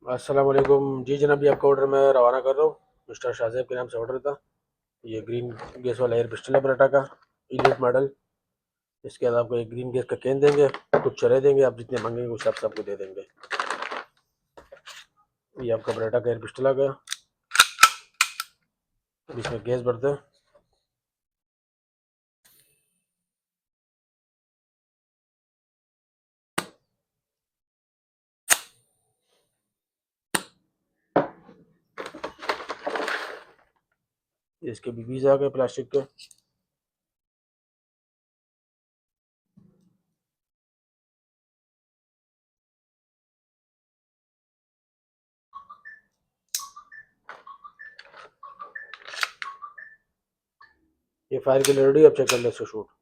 अस्सलाम वालेकुम जी जनाब, ये आपका ऑर्डर मैं रवाना कर रहा हूँ। मिस्टर शाहजेब के नाम से ऑर्डर था। ये ग्रीन गैस वाला एयर पिस्टल है बराटा का, इलीट मॉडल। इसके बाद आपको एक ग्रीन गैस का कैन देंगे, कुछ चरे देंगे, आप जितने मांगेंगे उस हिसाब से आपको दे देंगे। ये आपका बराटा का एयर पिस्टल आ गया। अब इसमें गैस भरते हैं। इसके बीबीज आ गए प्लास्टिक के। ये फायर के लिए रेडी, आप चेक कर ले इसका शूट।